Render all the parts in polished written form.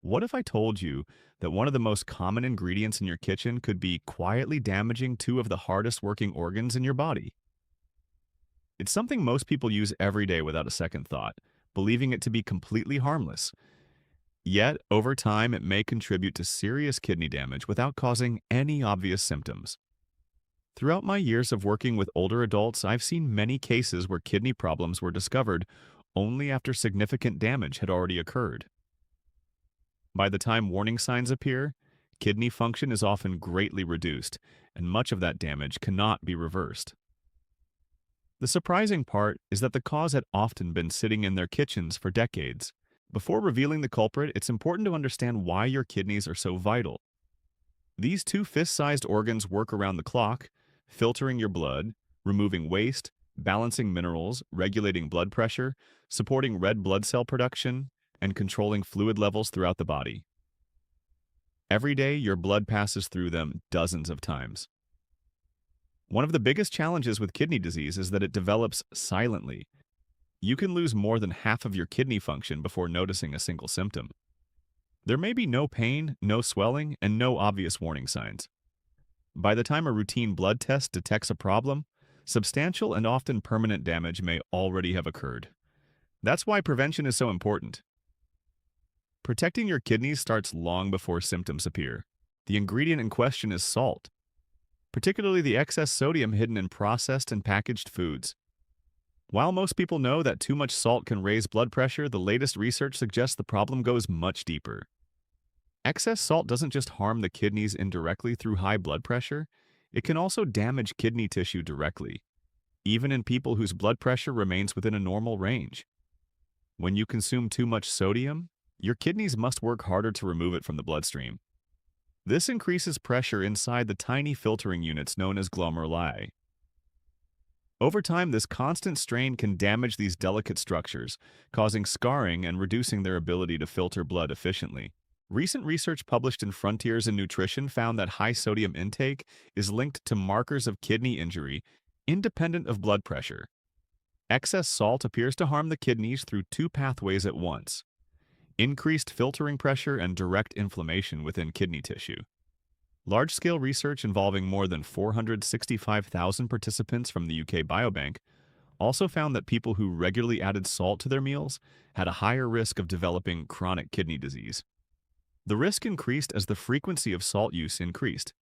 What if I told you that one of the most common ingredients in your kitchen could be quietly damaging two of the hardest working organs in your body? It's something most people use every day without a second thought, believing it to be completely harmless. Yet, over time, it may contribute to serious kidney damage without causing any obvious symptoms. Throughout my years of working with older adults, I've seen many cases where kidney problems were discovered only after significant damage had already occurred. By the time warning signs appear, kidney function is often greatly reduced, and much of that damage cannot be reversed. The surprising part is that the cause had often been sitting in their kitchens for decades. Before revealing the culprit, it's important to understand why your kidneys are so vital. These two fist-sized organs work around the clock, filtering your blood, removing waste, balancing minerals, regulating blood pressure, supporting red blood cell production, and controlling fluid levels throughout the body. Every day, your blood passes through them dozens of times. One of the biggest challenges with kidney disease is that it develops silently. You can lose more than half of your kidney function before noticing a single symptom. There may be no pain, no swelling, and no obvious warning signs. By the time a routine blood test detects a problem, substantial and often permanent damage may already have occurred. That's why prevention is so important. Protecting your kidneys starts long before symptoms appear. The ingredient in question is salt, particularly the excess sodium hidden in processed and packaged foods. While most people know that too much salt can raise blood pressure, the latest research suggests the problem goes much deeper. Excess salt doesn't just harm the kidneys indirectly through high blood pressure, it can also damage kidney tissue directly, even in people whose blood pressure remains within a normal range. When you consume too much sodium, your kidneys must work harder to remove it from the bloodstream. This increases pressure inside the tiny filtering units known as glomeruli. Over time, this constant strain can damage these delicate structures, causing scarring and reducing their ability to filter blood efficiently. Recent research published in Frontiers in Nutrition found that high sodium intake is linked to markers of kidney injury independent of blood pressure. Excess salt appears to harm the kidneys through two pathways at once: increased filtering pressure and direct inflammation within kidney tissue. Large-scale research involving more than 465,000 participants from the UK Biobank also found that people who regularly added salt to their meals had a higher risk of developing chronic kidney disease. The risk increased as the frequency of salt use increased.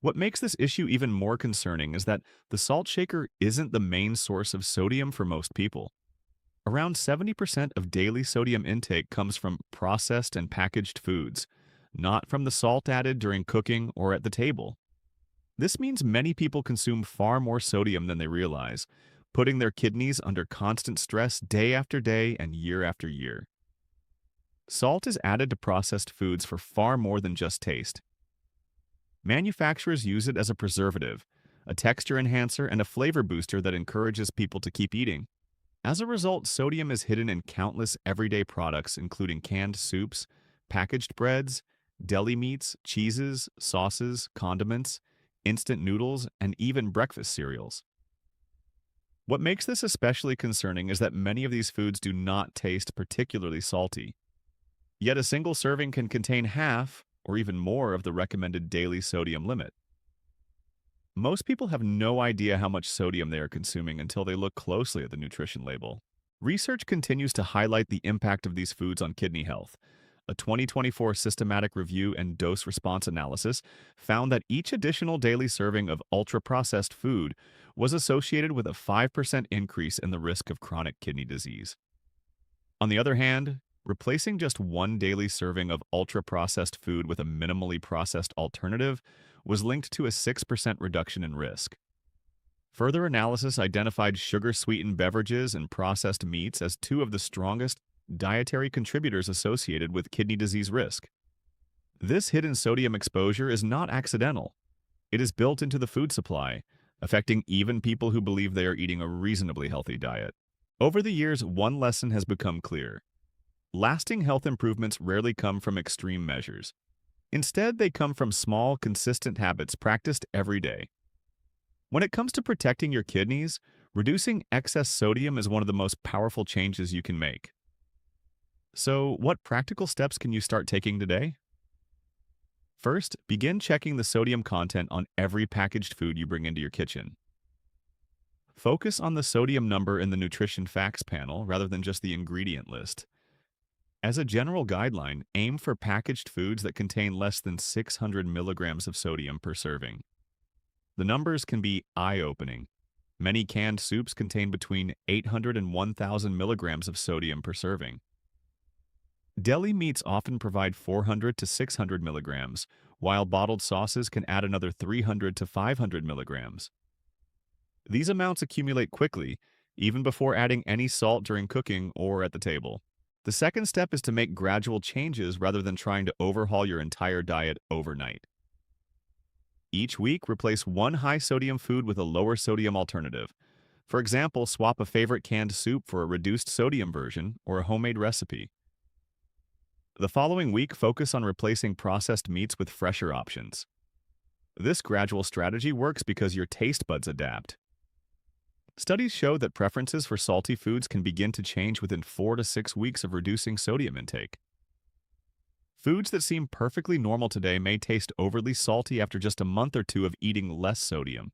What makes this issue even more concerning is that the salt shaker isn't the main source of sodium for most people. Around 70% of daily sodium intake comes from processed and packaged foods, not from the salt added during cooking or at the table. This means many people consume far more sodium than they realize, putting their kidneys under constant stress day after day and year after year. Salt is added to processed foods for far more than just taste. Manufacturers use it as a preservative, a texture enhancer, and a flavor booster that encourages people to keep eating. As a result, sodium is hidden in countless everyday products, including canned soups, packaged breads, deli meats, cheeses, sauces, condiments, instant noodles, and even breakfast cereals. What makes this especially concerning is that many of these foods do not taste particularly salty. Yet a single serving can contain half or even more of the recommended daily sodium limit. Most people have no idea how much sodium they are consuming until they look closely at the nutrition label. Research continues to highlight the impact of these foods on kidney health. A 2024 systematic review and dose response analysis found that each additional daily serving of ultra-processed food was associated with a 5% increase in the risk of chronic kidney disease. On the other hand, replacing just one daily serving of ultra-processed food with a minimally processed alternative was linked to a 6% reduction in risk. Further analysis identified sugar-sweetened beverages and processed meats as two of the strongest dietary contributors associated with kidney disease risk. This hidden sodium exposure is not accidental. It is built into the food supply, affecting even people who believe they are eating a reasonably healthy diet. Over the years, one lesson has become clear. Lasting health improvements rarely come from extreme measures. Instead, they come from small, consistent habits practiced every day. When it comes to protecting your kidneys, reducing excess sodium is one of the most powerful changes you can make. So, what practical steps can you start taking today? First, begin checking the sodium content on every packaged food you bring into your kitchen. Focus on the sodium number in the nutrition facts panel rather than just the ingredient list. As a general guideline, aim for packaged foods that contain less than 600 milligrams of sodium per serving. The numbers can be eye-opening. Many canned soups contain between 800 and 1,000 milligrams of sodium per serving. Deli meats often provide 400 to 600 milligrams, while bottled sauces can add another 300 to 500 milligrams. These amounts accumulate quickly, even before adding any salt during cooking or at the table. The second step is to make gradual changes rather than trying to overhaul your entire diet overnight. Each week, replace one high-sodium food with a lower-sodium alternative. For example, swap a favorite canned soup for a reduced sodium version or a homemade recipe. The following week, focus on replacing processed meats with fresher options. This gradual strategy works because your taste buds adapt. Studies show that preferences for salty foods can begin to change within 4 to 6 weeks of reducing sodium intake. Foods that seem perfectly normal today may taste overly salty after just a month or two of eating less sodium.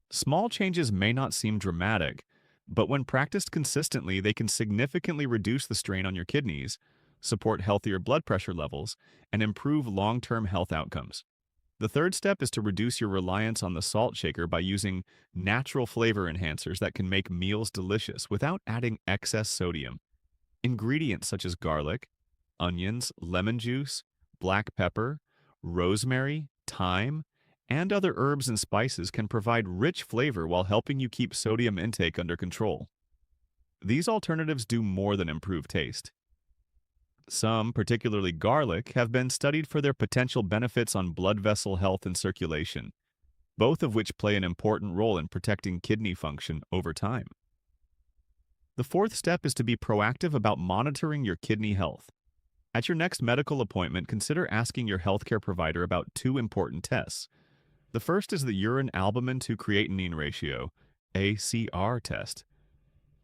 Small changes may not seem dramatic, but when practiced consistently, they can significantly reduce the strain on your kidneys, support healthier blood pressure levels, and improve long-term health outcomes. The third step is to reduce your reliance on the salt shaker by using natural flavor enhancers that can make meals delicious without adding excess sodium. Ingredients such as garlic, onions, lemon juice, black pepper, rosemary, thyme, and other herbs and spices can provide rich flavor while helping you keep sodium intake under control. These alternatives do more than improve taste. Some, particularly garlic, have been studied for their potential benefits on blood vessel health and circulation, both of which play an important role in protecting kidney function over time. The fourth step is to be proactive about monitoring your kidney health. At your next medical appointment, consider asking your healthcare provider about two important tests. The first is the urine albumin to creatinine ratio, ACR test.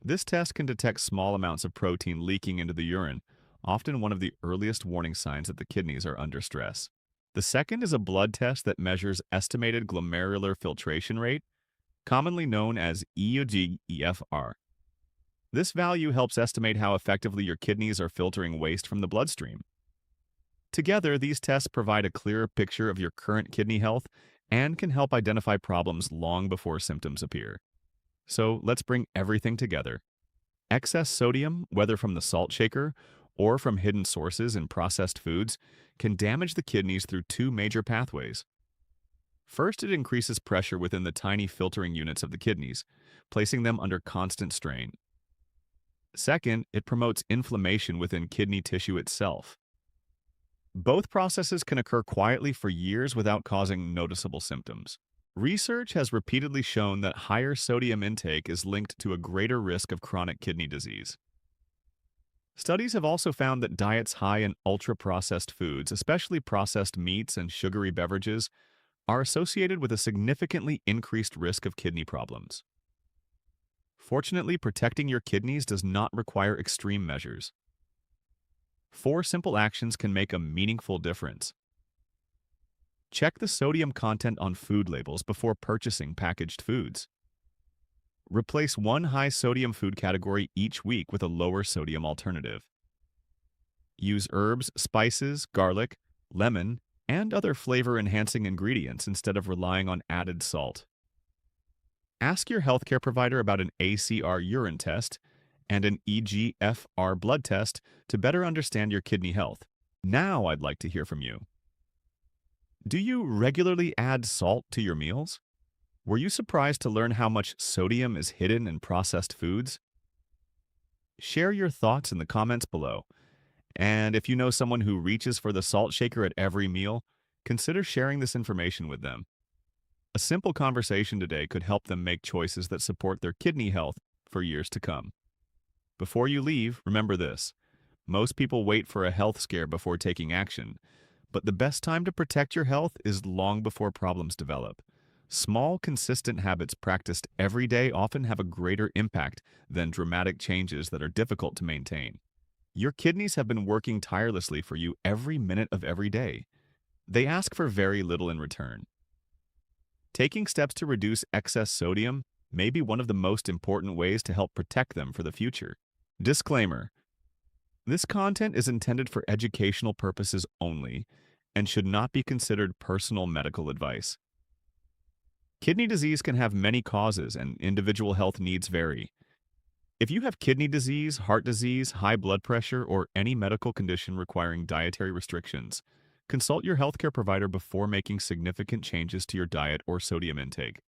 This test can detect small amounts of protein leaking into the urine, often one of the earliest warning signs that the kidneys are under stress. The second is a blood test that measures estimated glomerular filtration rate, commonly known as EUG-EFR. This value helps estimate how effectively your kidneys are filtering waste from the bloodstream. Together, these tests provide a clearer picture of your current kidney health and can help identify problems long before symptoms appear. So let's bring everything together. Excess sodium, whether from the salt shaker or from hidden sources in processed foods, can damage the kidneys through two major pathways. First, it increases pressure within the tiny filtering units of the kidneys, placing them under constant strain. Second, it promotes inflammation within kidney tissue itself. Both processes can occur quietly for years without causing noticeable symptoms. Research has repeatedly shown that higher sodium intake is linked to a greater risk of chronic kidney disease. Studies have also found that diets high in ultra-processed foods, especially processed meats and sugary beverages, are associated with a significantly increased risk of kidney problems. Fortunately, protecting your kidneys does not require extreme measures. 4 simple actions can make a meaningful difference. Check the sodium content on food labels before purchasing packaged foods. Replace one high-sodium food category each week with a lower-sodium alternative. Use herbs, spices, garlic, lemon, and other flavor-enhancing ingredients instead of relying on added salt. Ask your healthcare provider about an ACR urine test and an EGFR blood test to better understand your kidney health. Now I'd like to hear from you. Do you regularly add salt to your meals? Were you surprised to learn how much sodium is hidden in processed foods? Share your thoughts in the comments below. And if you know someone who reaches for the salt shaker at every meal, consider sharing this information with them. A simple conversation today could help them make choices that support their kidney health for years to come. Before you leave, remember this. Most people wait for a health scare before taking action, but the best time to protect your health is long before problems develop. Small, consistent habits practiced every day often have a greater impact than dramatic changes that are difficult to maintain. Your kidneys have been working tirelessly for you every minute of every day. They ask for very little in return. Taking steps to reduce excess sodium may be one of the most important ways to help protect them for the future. Disclaimer: this content is intended for educational purposes only and should not be considered personal medical advice. Kidney disease can have many causes and individual health needs vary. If you have kidney disease, heart disease, high blood pressure, or any medical condition requiring dietary restrictions, consult your healthcare provider before making significant changes to your diet or sodium intake.